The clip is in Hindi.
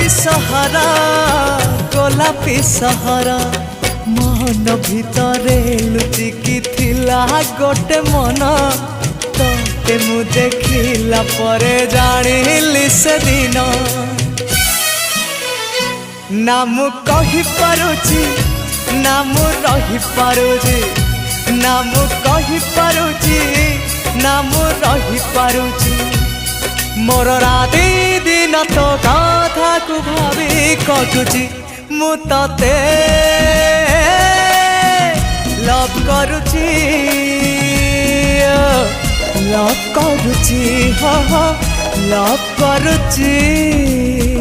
सहारा गोलापी सहारा मन भितरे लुचिकी थिला गोटे मन तोते मु देखिला परे जानिली से दिन ना मु कहि पारुची ना मु रही पारुची ना मु कहि पारुची ना मु रही पारुची मोर राति दिन तो कथा को भावी कटुची मु तते लव करुची लव करुची लव करुची।